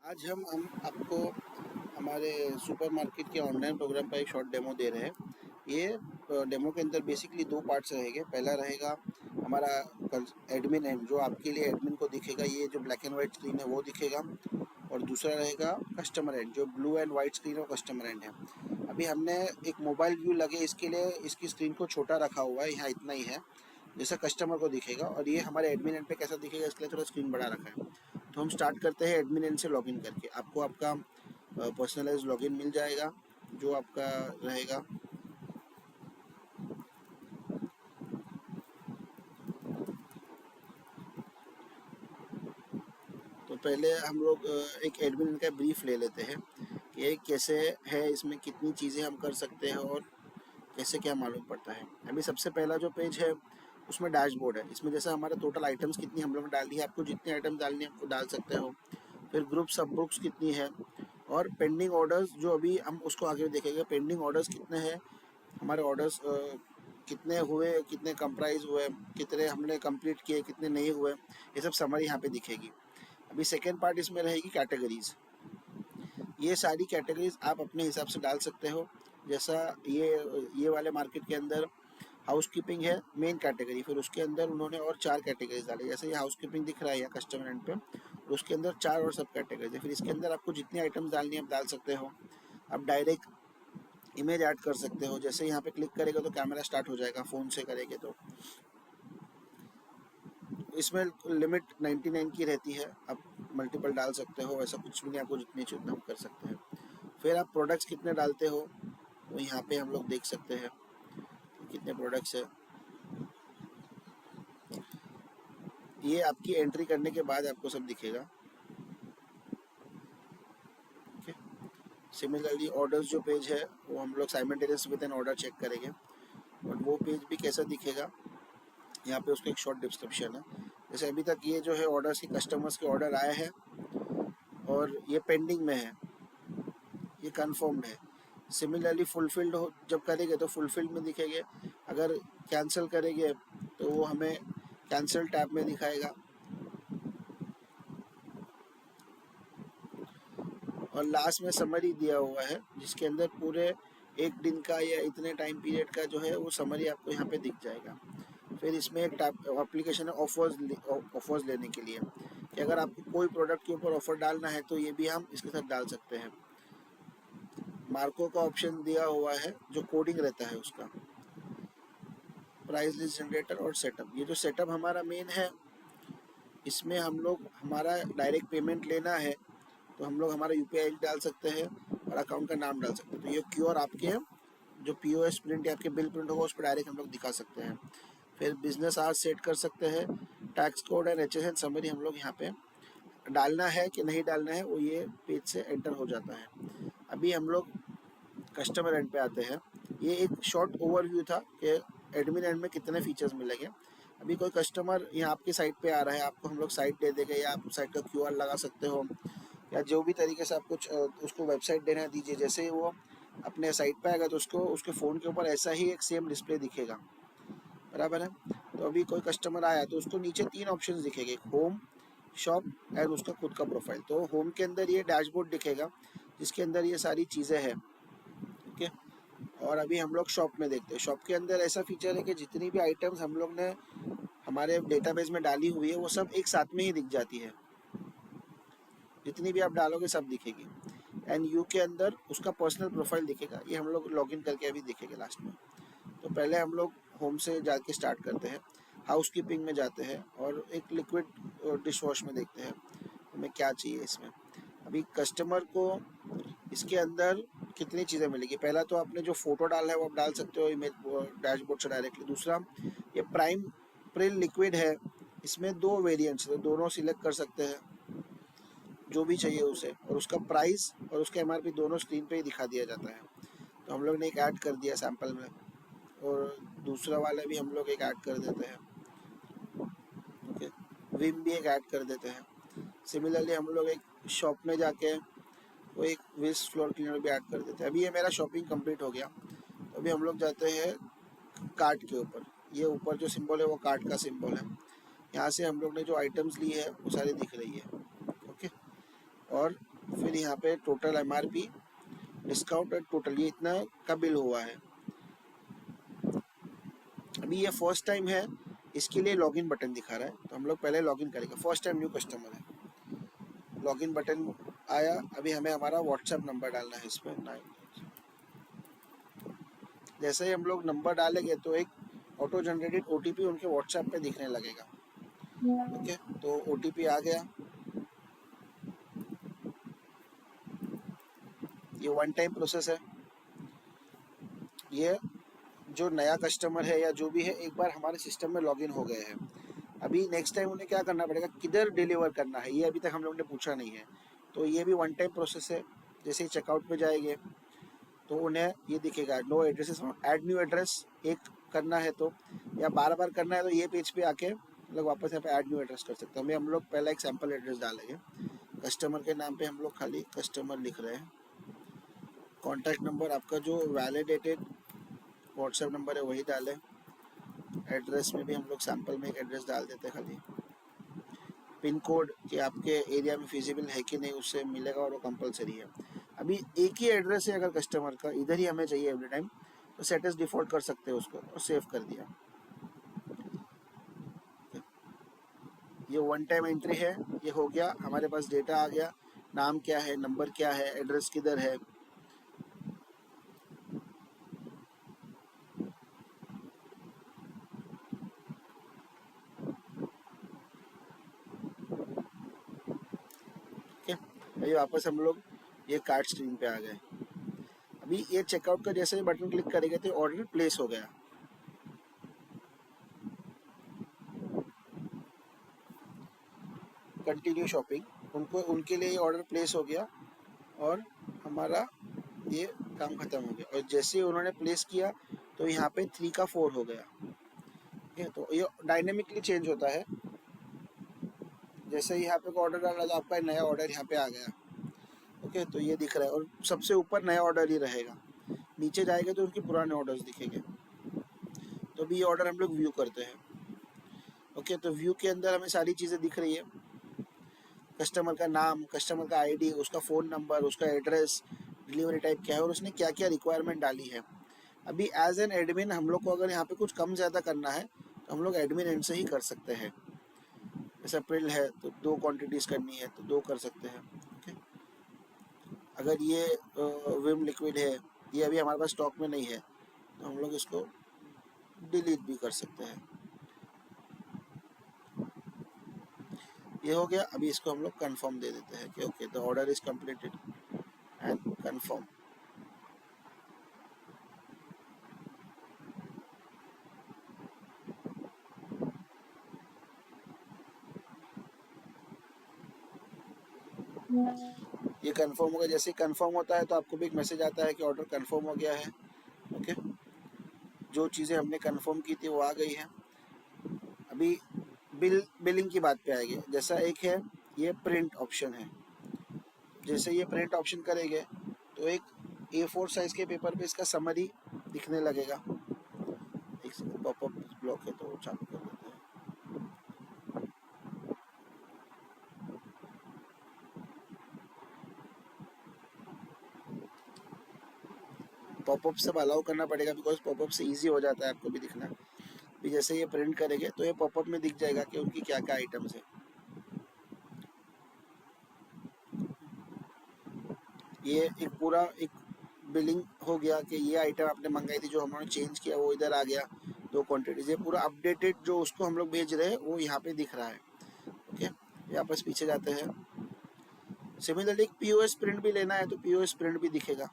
आज हम आपको हमारे सुपरमार्केट के ऑनलाइन प्रोग्राम का एक शॉर्ट डेमो दे रहे हैं। ये डेमो के अंदर बेसिकली दो पार्ट्स रहेंगे। पहला रहेगा हमारा एडमिन एंड, जो आपके लिए एडमिन को दिखेगा, ये जो ब्लैक एंड वाइट स्क्रीन है वो दिखेगा। और दूसरा रहेगा कस्टमर एंड, जो ब्लू एंड वाइट स्क्रीन है वो कस्टमर एंड है। अभी हमने एक मोबाइल व्यू लगे, इसके लिए इसकी स्क्रीन को छोटा रखा हुआ है, यहाँ इतना ही है जैसा कस्टमर को दिखेगा। और ये हमारे एडमिन एंड पे कैसा दिखेगा, इसके लिए थोड़ा स्क्रीन बड़ा रखा है। तो हम स्टार्ट करते हैं एडमिन एंड से लॉगिन करके। आपको आपका पर्सनलाइज लॉगिन मिल जाएगा जो आपका रहेगा। तो पहले हम लोग एक एडमिन का ब्रीफ ले लेते हैं कि ये कैसे है, इसमें कितनी चीज़ें हम कर सकते हैं और कैसे क्या मालूम पड़ता है। अभी सबसे पहला जो पेज है उसमें डैशबोर्ड है। इसमें जैसे हमारे टोटल आइटम्स कितनी हम लोग ने डाल दी है, आपको जितनी आइटम डालनी है आपको डाल सकते हो। फिर ग्रुप सब ग्रुप्स कितनी है, और पेंडिंग ऑर्डर्स जो अभी हम उसको आगे देखेंगे। पेंडिंग ऑर्डर्स कितने हैं, हमारे ऑर्डर्स कितने हुए, कितने कंप्राइज हुए, कितने हमने कंप्लीट किए, कितने नहीं हुए, ये सब समरी यहाँ पे दिखेगी। अभी सेकेंड पार्ट इसमें रहेगी कैटेगरीज। ये सारी कैटेगरीज आप अपने हिसाब से डाल सकते हो। जैसा ये वाले मार्केट के अंदर हाउस कीपिंग है मेन कैटेगरी, फिर उसके अंदर उन्होंने और 4 कैटेगरीज डाली। जैसे ये हाउस कीपिंग दिख रहा है या कस्टमर एंड पे, और उसके अंदर 4 और सब कैटेगरीज है। फिर इसके अंदर आपको जितनी आइटम्स डालनी है आप डाल सकते हो। आप डायरेक्ट इमेज ऐड कर सकते हो। जैसे यहाँ पे क्लिक करेगा तो कैमरा स्टार्ट हो जाएगा, फ़ोन से करेंगे तो। इसमें लिमिट 99 की रहती है, आप मल्टीपल डाल सकते हो, ऐसा कुछ भी नहीं, आपको जितनी चाहिए उतना कर सकते हैं। फिर आप प्रोडक्ट्स कितने डालते हो तो यहाँ पे हम लोग देख सकते हैं कितने प्रोडक्ट्स है। ये आपकी एंट्री करने के बाद आपको सब दिखेगा। ओके, सिमिलरली ऑर्डर्स जो पेज है वो हम लोग simultaneous with an order check करेंगे, और वो पेज भी कैसा दिखेगा। यहाँ पे उसका एक शॉर्ट डिस्क्रिप्शन है। जैसे अभी तक ये जो है ऑर्डर्स के कस्टमर्स के ऑर्डर आए हैं और ये पेंडिंग में है, ये कंफर्म्ड है। सिमिलरली फुलफिल्ड हो जब करेंगे तो फुलफिल्ड में दिखेंगे। अगर कैंसिल करेंगे तो वो हमें कैंसिल टैब में दिखाएगा। और लास्ट में समरी दिया हुआ है जिसके अंदर पूरे एक दिन का या इतने टाइम पीरियड का जो है वो समरी आपको यहाँ पे दिख जाएगा। फिर इसमें एक टैब एप्लीकेशन है ऑफर्स लेने के लिए, कि अगर आपको कोई प्रोडक्ट के ऊपर ऑफर डालना है तो ये भी हम इसके साथ डाल सकते हैं। मार्को का ऑप्शन दिया हुआ है जो कोडिंग रहता है उसका। प्राइस लिस्ट जनरेटर और सेटअप, ये जो सेटअप हमारा मेन है, इसमें हम लोग हमारा डायरेक्ट पेमेंट लेना है तो हम लोग हमारा यूपीआई आईडी डाल सकते हैं और अकाउंट का नाम डाल सकते हैं। तो ये क्यूआर आपके जो पीओएस प्रिंट या आपके बिल प्रिंट होगा उस पर डायरेक्ट हम लोग दिखा सकते हैं। फिर बिजनेस आवर्स सेट कर सकते हैं। Tax code and HSN summary हम लोग यहाँ पे डालना है कि नहीं डालना है वो ये पेज से एंटर हो जाता है। अभी हम लोग कस्टमर एंड पे आते हैं। ये एक शॉर्ट ओवरव्यू था कि एडमिन एंड में कितने फीचर्स मिलेंगे। अभी कोई कस्टमर यहाँ आपकी साइट पे आ रहा है, आपको हम लोग साइट दे देंगे, या आप साइट का क्यूआर लगा सकते हो, या जो भी तरीके से आप कुछ उसको वेबसाइट देना दीजिए। जैसे ही वो अपने साइट पे आएगा तो उसको उसके फ़ोन के ऊपर ऐसा ही एक सेम डिस्प्ले दिखेगा, बराबर है। तो अभी कोई कस्टमर आया तो उसको नीचे 3 ऑप्शंस दिखेंगे, होम, शॉप एंड उसका खुद का प्रोफाइल। तो होम के अंदर ये डैशबोर्ड दिखेगा जिसके अंदर ये सारी चीज़ें हैं। ओके, और अभी हम लोग शॉप में देखते हैं। शॉप के अंदर ऐसा फीचर है कि जितनी भी आइटम्स हम लोग ने हमारे डेटाबेस में डाली हुई है वो सब एक साथ में ही दिख जाती है। जितनी भी आप डालोगे सब दिखेगी। एंड यू के अंदर उसका पर्सनल प्रोफाइल दिखेगा, ये हम लोग लॉगिन करके अभी दिखेगा लास्ट में। तो पहले हम लोग होम से जाके स्टार्ट करते हैं, हाउस कीपिंग में जाते हैं और एक लिक्विड डिश वॉश में देखते हैं हमें क्या चाहिए इसमें। अभी कस्टमर को इसके अंदर कितनी चीज़ें मिलेगी। पहला तो आपने जो फ़ोटो डाला है वो आप डाल सकते हो इमेज डैशबोर्ड से डायरेक्टली। दूसरा, ये प्राइम प्रिल लिक्विड है, इसमें 2 वेरिएंट्स है, दोनों सिलेक्ट कर सकते हैं जो भी चाहिए उसे, और उसका प्राइस और उसका एमआरपी दोनों स्क्रीन पे ही दिखा दिया जाता है। तो हम लोग ने एक ऐड कर दिया सैम्पल में, और दूसरा वाला भी हम लोग एक ऐड कर देते हैं। ओके, विम भी एक ऐड कर देते हैं। सिमिलरली हम लोग एक शॉप में जाके वो एक वेस्ट फ्लोर क्लीनर भी ऐड कर देते हैं। अभी ये मेरा शॉपिंग कंप्लीट हो गया, तो अभी हम लोग जाते हैं कार्ट के ऊपर। ये ऊपर जो सिंबल है वो कार्ट का सिंबल है। यहाँ से हम लोग ने जो आइटम्स ली है वो सारी दिख रही है। ओके, और फिर यहाँ पे टोटल MRP, डिस्काउंट और टोटल, ये इतना का बिल हुआ है। अभी ये फर्स्ट टाइम है, इसके लिए लॉगिन बटन दिखा रहा है, तो हम लोग पहले लॉगिन करेंगे। फर्स्ट टाइम न्यू कस्टमर है, लॉगिन बटन आया। अभी हमें हमारा व्हाट्सएप नंबर डालना है इसमें 9। जैसे ही हम लोग नंबर डालेंगे तो एक ऑटो जनरेटेड OTP उनके व्हाट्सएप पे दिखने लगेगा। ओके, तो OTP आ गया। ये वन टाइम प्रोसेस है। ये जो नया कस्टमर है या जो भी है, एक बार हमारे सिस्टम में लॉगिन हो गए हैं। अभी नेक्स्ट टाइम उन्हें क्या करना पड़ेगा, किधर डिलीवर करना है, ये अभी तक हम लोगों ने पूछा नहीं है। तो ये भी वन टाइम प्रोसेस है। जैसे ही चेकआउट पे जाएंगे तो उन्हें ये दिखेगा no addresses, add new address एक करना है तो, या बार बार करना है तो ये पेज पे आके लोग वापस यहाँ पे ऐड न्यू एड्रेस कर सकते हैं। अभी हम लोग पहला एक सैम्पल एड्रेस डालेंगे। कस्टमर के नाम पे हम लोग खाली कस्टमर लिख रहे हैं। कॉन्टैक्ट नंबर आपका जो वैलिडेटेड व्हाट्सएप नंबर है वही डालें। एड्रेस में भी हम लोग सैम्पल में एक एड्रेस डाल देते हैं खाली। पिन कोड कि आपके एरिया में फिजिबल है कि नहीं, उससे मिलेगा और वो कंपलसरी है। अभी एक ही एड्रेस है अगर कस्टमर का, इधर ही हमें चाहिए एवरी टाइम, तो सेट एज डिफॉल्ट कर सकते हैं उसको और सेव कर दिया। ये वन टाइम एंट्री है, ये हो गया। हमारे पास डेटा आ गया, नाम क्या है, नंबर क्या है, एड्रेस किधर है। ठीक है, अभी वापस हम लोग ये कार्ड स्क्रीन पे आ गए। अभी ये चेकआउट का जैसे ही बटन क्लिक करेंगे तो ऑर्डर प्लेस हो गया। कंटिन्यू शॉपिंग, उनको उनके लिए ऑर्डर प्लेस हो गया और हमारा ये काम खत्म हो गया। और जैसे ही उन्होंने प्लेस किया तो यहाँ पे 3 का 4 हो गया। ठीक है, तो ये डायनेमिकली चेंज होता है। जैसे ही यहाँ पे ऑर्डर डाला तो आपका नया ऑर्डर यहाँ पे आ गया। ओके, तो ये दिख रहा है और सबसे ऊपर नया ऑर्डर ही रहेगा। नीचे जाएगा तो उनके पुराने ऑर्डर्स दिखेंगे। तो अभी ये ऑर्डर हम लोग व्यू करते हैं। ओके, तो व्यू के अंदर हमें सारी चीज़ें दिख रही है। कस्टमर का नाम, कस्टमर का ID, उसका फ़ोन नंबर, उसका एड्रेस, डिलीवरी टाइप क्या है और उसने क्या क्या रिक्वायरमेंट डाली है। अभी एज एन एडमिन हम लोग को अगर यहाँ पे कुछ कम ज़्यादा करना है तो हम लोग एडमिन एंड से ही कर सकते हैं। जैसे अप्रैल है तो 2 क्वांटिटीज़ करनी है तो 2 कर सकते हैं। ओके, अगर ये विम लिक्विड है, ये अभी हमारे पास स्टॉक में नहीं है तो हम लोग इसको डिलीट भी कर सकते हैं। ये हो गया। अभी इसको हम लोग कंफर्म दे देते हैं कि okay the order is completed and confirm. ये कंफर्म होगा। जैसे कंफर्म होता है तो आपको भी एक मैसेज आता है कि ऑर्डर कंफर्म हो गया है। ओके, जो चीज़ें हमने कंफर्म की थी वो आ गई है। अभी बिलिंग की बात पे आएगी। जैसा एक है ये प्रिंट ऑप्शन है। जैसे ये प्रिंट ऑप्शन करेंगे तो एक A4 साइज के पेपर पे इसका समरी दिखने लगेगा। एक सेकंड, पॉपअप ब्लॉक है तो चालू कर देते हैं। पॉपअप सब अलाउ करना पड़ेगा बिकॉज पॉपअप से इजी हो जाता है आपको भी दिखना। भी जैसे ये प्रिंट करेंगे तो ये पॉपअप में दिख जाएगा कि उनकी क्या क्या आइटम्स है। ये एक पूरा एक बिलिंग हो गया कि ये आइटम आपने मंगाई थी, जो हमने चेंज किया वो इधर आ गया। 2 क्वांटिटीज, ये पूरा अपडेटेड जो उसको हम लोग भेज रहे हैं वो यहाँ पे दिख रहा है। ओके, वापस पीछे जाते हैं। सिमिलरली एक POS प्रिंट भी लेना है तो POS प्रिंट भी दिखेगा।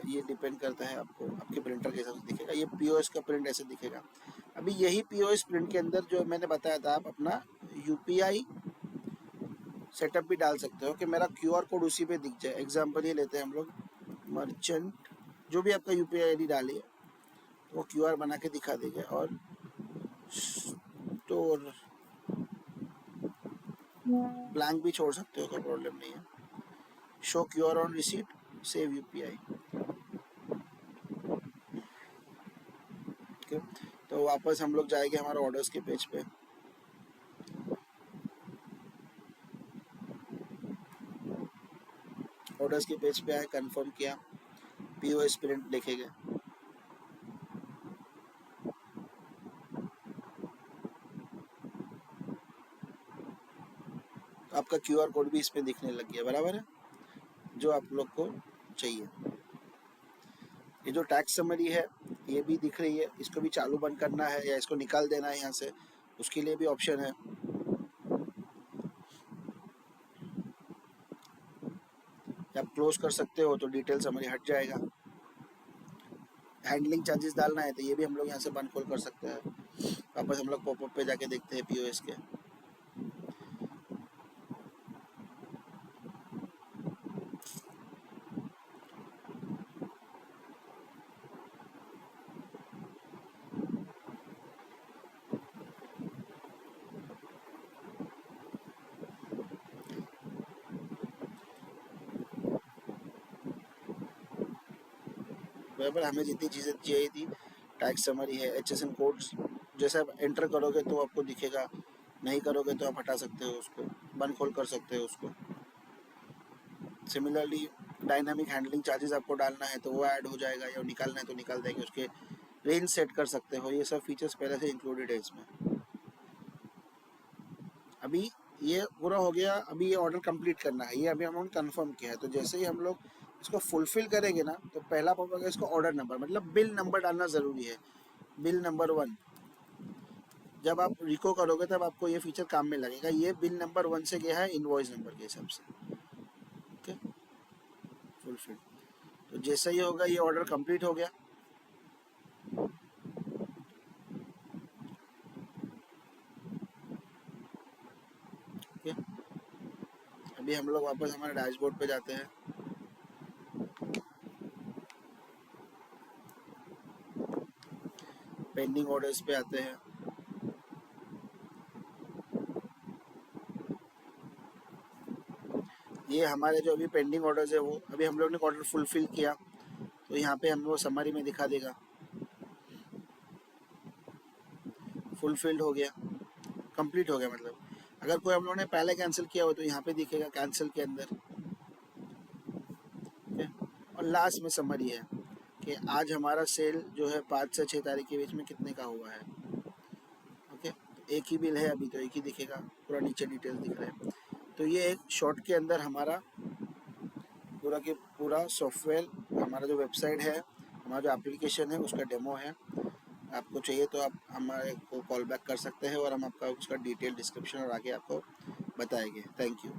ये डिपेंड करता है आपको, आपके प्रिंटर के हिसाब से दिखेगा। ये POS का प्रिंट ऐसे दिखेगा। अभी यही POS प्रिंट के अंदर जो मैंने बताया था, आप अपना UPI सेटअप भी डाल सकते हो कि मेरा QR कोड उसी पे दिख जाए। एग्जांपल ये लेते हैं हम लोग, मर्चेंट, जो भी आपका UPI ID डालिए तो वो QR बना के दिखा देगा। और स्टोर ब्लैंक भी छोड़ सकते हो, कोई प्रॉब्लम नहीं है। Show QR on receipt, save UPI। Okay, तो तो वापस हम लोग जाएंगे हमारे ऑर्डर्स के पेज पे। ऑर्डर्स के पेज पे आए, कंफर्म किया, पीओएस प्रिंट देखेंगे। आपका क्यूआर कोड भी इसमें दिखने लग गया, बराबर है, जो आप लोग को चाहिए। ये जो टैक्स समरी है ये भी दिख रही है, इसको भी चालू बंद करना है या इसको निकाल देना है यहाँ से, उसके लिए भी ऑप्शन है। आप क्लोज कर सकते हो तो डिटेल समरी हट जाएगा। हैंडलिंग चार्जेस डालना है तो ये भी हम लोग यहाँ से बंद खोल कर सकते हैं। वापस हम लोग पॉपअप पे जाके देखते हैं पीओएस के। बराबर, हमें जितनी चीज़ें चाहिए थी, टैक्स समरी है, एचएसएन कोड्स, जैसे आप एंटर करोगे तो आपको दिखेगा, नहीं करोगे तो आप हटा सकते हो उसको, बंद खोल कर सकते हो उसको। सिमिलरली डायनामिक हैंडलिंग चार्जेस आपको डालना है तो वो ऐड हो जाएगा, या निकालना है तो निकाल देंगे, उसके रेंज सेट कर सकते हो। ये सब फीचर्स पहले से इंक्लूडेड है इसमें। अभी ये पूरा हो गया, अभी ये ऑर्डर कंप्लीट करना है, ये अभी हमने कंफर्म किया है। तो जैसे ही हम लोग इसको फुलफिल करेंगे ना, तो पहला पॉप होगा इसको ऑर्डर नंबर, मतलब बिल नंबर डालना ज़रूरी है, बिल नंबर 1। जब आप रिको करोगे तब आपको ये फीचर काम में लगेगा। ये बिल नंबर 1 से गया है इनवॉइस नंबर के हिसाब से। Okay, fulfil. तो जैसे ही होगा ये ऑर्डर कंप्लीट हो गया। ओके, अभी हम लोग वापस हमारे डैशबोर्ड पे जाते हैं। पेंडिंग ऑर्डर्स पे आते हैं। ये हमारे जो अभी पेंडिंग ऑर्डर्स है वो अभी हम लोग ने ऑर्डर फुलफिल किया, तो यहाँ पे हम वो समरी में दिखा देगा फुलफिल्ड हो गया, कंप्लीट हो गया। मतलब अगर कोई हम लोगों ने पहले कैंसिल किया हो तो यहाँ पे दिखेगा कैंसिल के अंदर। ओके, और लास्ट में समरी है कि आज हमारा सेल जो है 5 से 6 तारीख के बीच में कितने का हुआ है। ओके, एक ही बिल है अभी तो एक ही दिखेगा, पूरा नीचे डिटेल्स दिख रहा है। तो ये एक शॉर्ट के अंदर हमारा पूरा के पूरा सॉफ्टवेयर, हमारा जो वेबसाइट है, हमारा जो एप्लीकेशन है उसका डेमो है। आपको चाहिए तो आप हमारे को कॉल बैक कर सकते हैं और हम आपका उसका डिटेल डिस्क्रिप्शन और आगे आपको बताएंगे। Thank you.